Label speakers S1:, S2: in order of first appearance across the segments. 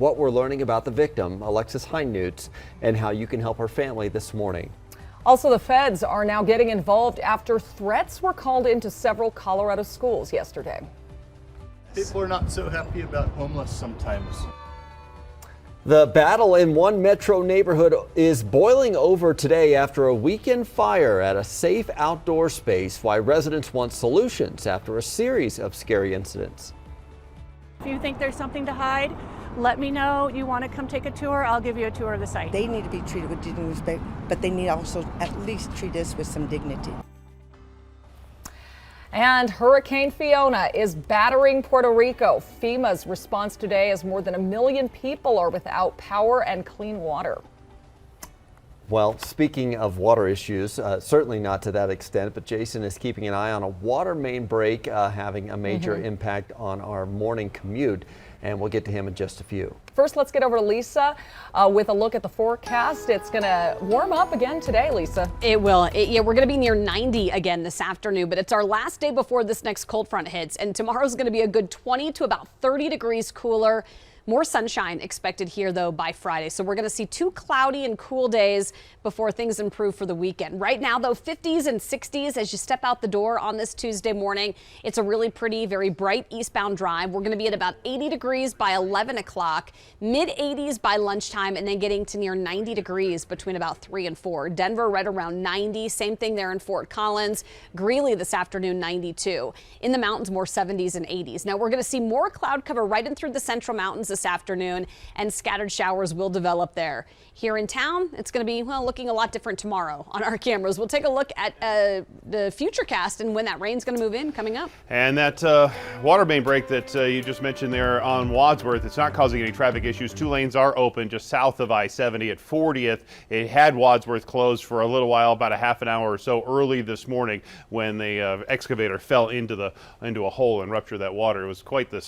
S1: what we're learning about the victim, Alexis Heinutz, and how you can help her family this morning.
S2: Also, the feds are now getting involved after threats were called into several Colorado schools yesterday.
S3: People are not so happy about homeless sometimes.
S1: The battle in one metro neighborhood is boiling over today after a weekend fire at a safe outdoor space. Why residents want solutions after a series of scary incidents.
S4: If you think there's something to hide, let me know. You want to come take a tour, I'll give you a tour of the site.
S5: They need to be treated with dignity and respect, but they need also at least treat us with some dignity.
S2: And Hurricane Fiona is battering Puerto Rico. FEMA's response today is more than 1 million people are without power and clean water.
S1: Well, speaking of water issues, certainly not to that extent, but Jason is keeping an eye on a water main break having a major impact on our morning commute, and we'll get to him in just a few.
S2: First, let's get over to Lisa with a look at the forecast. It's going to warm up again today, Lisa.
S6: It will. Yeah, we're going to be near 90 again this afternoon, but it's our last day before this next cold front hits, and tomorrow's going to be a good 20 to about 30 degrees cooler. More sunshine expected here, though, by Friday. So we're going to see 2 cloudy and cool days before things improve for the weekend. Right now, though, 50s and 60s as you step out the door on this Tuesday morning. It's a really pretty, very bright eastbound drive. We're going to be at about 80 degrees by 11 o'clock, mid 80s by lunchtime, and then getting to near 90 degrees between about 3 and 4. Denver right around 90. Same thing there in Fort Collins. Greeley this afternoon, 92. In the mountains, more 70s and 80s. Now, we're going to see more cloud cover right in through the central mountains this afternoon, and scattered showers will develop there. Here in town, it's going to be, well, looking a lot different tomorrow on our cameras. We'll take a look at the futurecast and when that rain's going to move in coming up.
S7: And that water main break that you just mentioned there on Wadsworth, it's not causing any traffic issues. 2 lanes are open just south of I-70 at 40th. It had Wadsworth closed for a little while, about a half an hour or so early this morning when the excavator fell into a hole and ruptured that water. It was quite the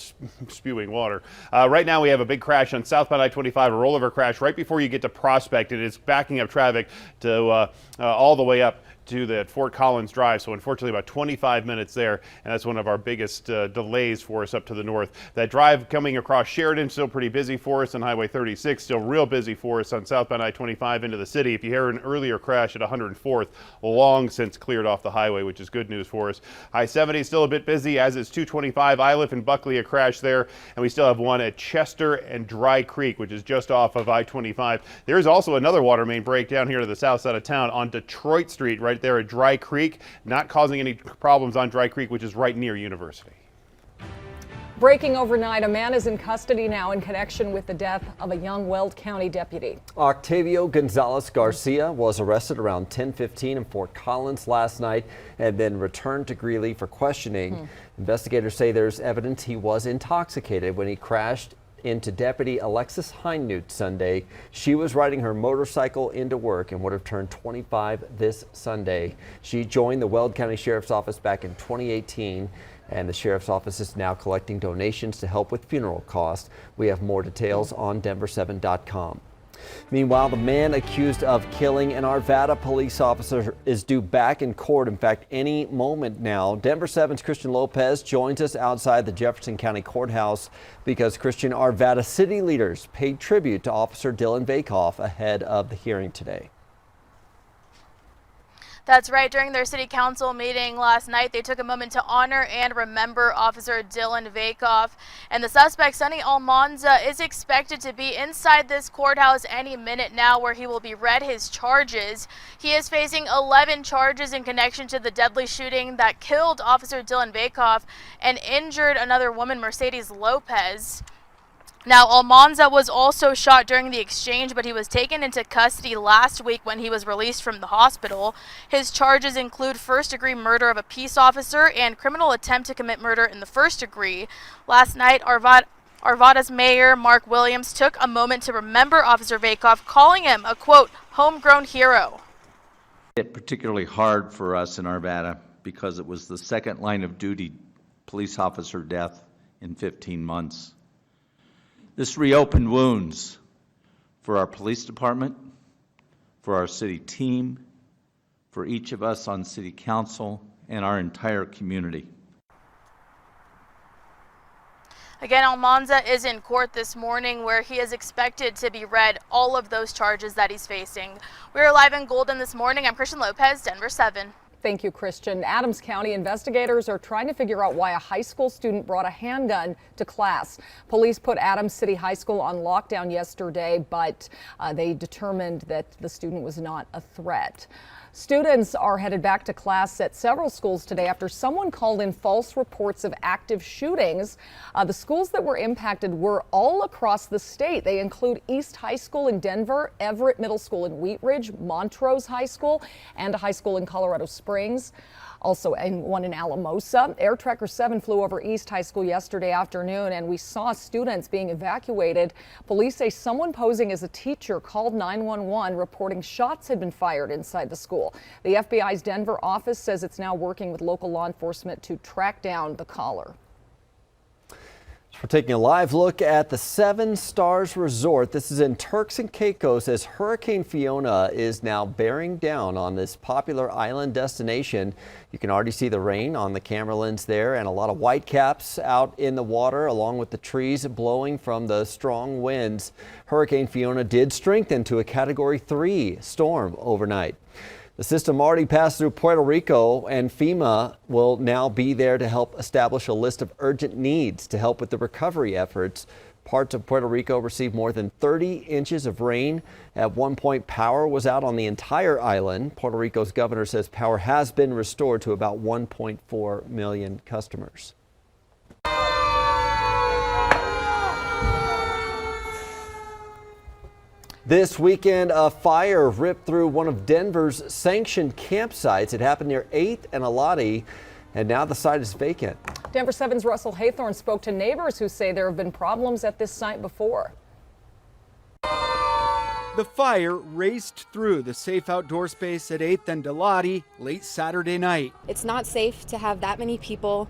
S7: spewing water. Right now we have a big crash on southbound I-25, a rollover crash right before you get to Prospect, and it's backing up traffic to all the way up to the Fort Collins Drive. So unfortunately about 25 minutes there, and that's one of our biggest delays for us up to the north. That drive coming across Sheridan, still pretty busy for us on Highway 36, still real busy for us on southbound I-25 into the city. If you hear an earlier crash at 104th, long since cleared off the highway, which is good news for us. I-70 still a bit busy, as is 225. Iliff and Buckley, a crash there, and we still have one at Chester and Dry Creek, which is just off of I-25. There's also another water main break down here to the south side of town on Detroit Street, right there at Dry Creek, not causing any problems on Dry Creek, which is right near University.
S2: Breaking overnight, a man is in custody now in connection with the death of a young Weld County deputy.
S1: Octavio Gonzalez Garcia was arrested around 10:15 in Fort Collins last night and then returned to Greeley for questioning. Investigators say there's evidence he was intoxicated when he crashed into Deputy Alexis Heinutz Sunday. She was riding her motorcycle into work and would have turned 25 this Sunday. She joined the Weld County Sheriff's Office back in 2018, and the Sheriff's Office is now collecting donations to help with funeral costs. We have more details on Denver7.com. Meanwhile, the man accused of killing an Arvada police officer is due back in court. In fact, any moment now. Denver 7's Christian Lopez joins us outside the Jefferson County Courthouse because Christian, Arvada city leaders paid tribute to Officer Dylan Vakoff ahead of the hearing today.
S8: That's right. During their city council meeting last night, they took a moment to honor and remember Officer Dylan Vakoff. And the suspect, Sonny Almanza, is expected to be inside this courthouse any minute now, where he will be read his charges. He is facing 11 charges in connection to the deadly shooting that killed Officer Dylan Vakoff and injured another woman, Mercedes Lopez. Now, Almanza was also shot during the exchange, but he was taken into custody last week when he was released from the hospital. His charges include first-degree murder of a peace officer and criminal attempt to commit murder in the first degree. Last night, Arvada's mayor, Mark Williams, took a moment to remember Officer Vakoff, calling him a, quote, homegrown hero.
S9: It's particularly hard for us in Arvada because it was the second line of duty police officer death in 15 months. This reopened wounds for our police department, for our city team, for each of us on city council, and our entire community.
S8: Again, Almanza is in court this morning where he is expected to be read all of those charges that he's facing. We're live in Golden this morning. I'm Christian Lopez, Denver 7.
S2: Thank you, Christian. Adams County investigators are trying to figure out why a high school student brought a handgun to class. Police put Adams City High School on lockdown yesterday, but they determined that the student was not a threat. Students are headed back to class at several schools today after someone called in false reports of active shootings. The schools that were impacted were all across the state. They include East High School in Denver, Everett Middle School in Wheat Ridge, Montrose High School, and a high school in Colorado Springs. Also, one in Alamosa. Air Tracker 7 flew over East High School yesterday afternoon, and we saw students being evacuated. Police say someone posing as a teacher called 911 reporting shots had been fired inside the school. The FBI's Denver office says it's now working with local law enforcement to track down the caller. We're taking a live look at the Seven Stars Resort. This is in Turks and Caicos as Hurricane Fiona is now bearing down on this popular island destination. You can already see the rain on the camera lens there and a lot of whitecaps out in the water along with the trees blowing from the strong winds. Hurricane Fiona did strengthen to a Category 3 storm overnight. The system already passed through Puerto Rico, and FEMA will now be there to help establish a list of urgent needs to help with the recovery efforts. Parts of Puerto Rico received more than 30 inches of rain. At one point, power was out on the entire island. Puerto Rico's governor says power has been restored to about 1.4 million customers. This weekend, a fire ripped through one of Denver's sanctioned campsites. It happened near 8th and Alati, and now the site is vacant. Denver 7's Russell Haythorne spoke to neighbors who say there have been problems at this site before.
S10: The fire raced through the safe outdoor space at 8th and Alati late Saturday night.
S11: It's not safe to have that many people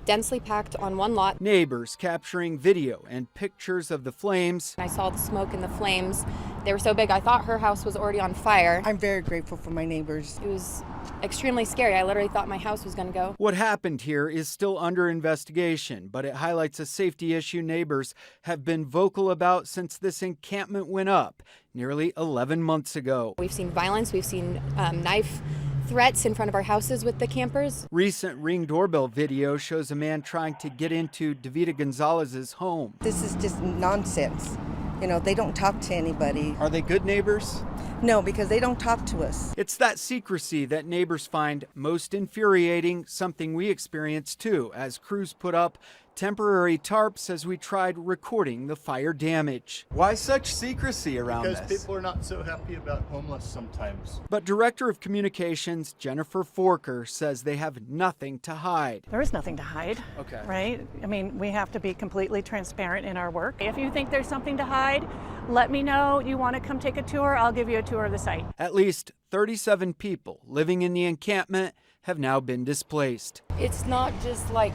S11: densely packed on one lot.
S10: Neighbors capturing video and pictures of the flames.
S11: I saw the smoke and the flames. They were so big, I thought her house was already on fire.
S5: I'm very grateful for my neighbors.
S11: It was extremely scary. I literally thought my house was going to go.
S10: What happened here is still under investigation, but it highlights a safety issue neighbors have been vocal about since this encampment went up nearly 11 months ago.
S11: We've seen violence. We've seen knife threats in front of our houses with the campers.
S10: Recent Ring doorbell video shows a man trying to get into Davida Gonzalez's home.
S5: This is just nonsense. You know, they don't talk to anybody.
S10: Are they good neighbors?
S5: No, because they don't talk to us.
S10: It's that secrecy that neighbors find most infuriating, something we experience too, as crews put up temporary tarps as we tried recording the fire damage. Why such secrecy around this?
S3: Because people are not so happy about homeless sometimes.
S10: But Director of Communications Jennifer Forker says they have nothing to hide.
S4: There is nothing to hide.
S10: Okay.
S4: Right? I mean, we have to be completely transparent in our work. If you think there's something to hide, let me know. You want to come take a tour, I'll give you a tour of the site.
S10: At least 37 people living in the encampment have now been displaced.
S12: It's not just like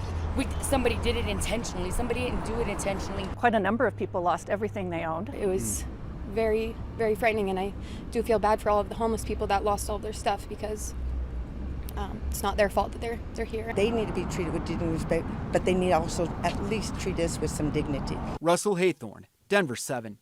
S12: somebody did it intentionally. Somebody didn't do it intentionally.
S4: Quite a number of people lost everything they owned.
S11: It was very, very frightening, and I do feel bad for all of the homeless people that lost all of their stuff because it's not their fault that they're here.
S5: They need to be treated with dignity and respect, but they need also at least treat us with some dignity.
S10: Russell Haythorne, Denver 7.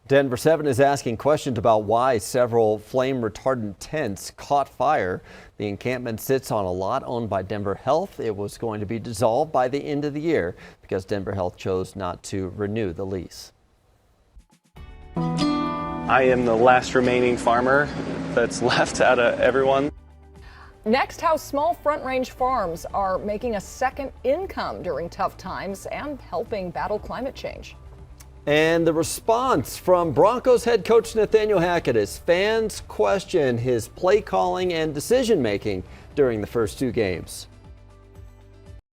S1: Denver 7 is asking questions about why several flame-retardant tents caught fire. The encampment sits on a lot owned by Denver Health. It was going to be dissolved by the end of the year because Denver Health chose not to renew the lease.
S13: I am the last remaining farmer that's left out of everyone.
S2: Next, how small Front Range farms are making a second income during tough times and helping battle climate change.
S1: And the response from Broncos head coach Nathaniel Hackett as fans question his play calling and decision making during the first two games.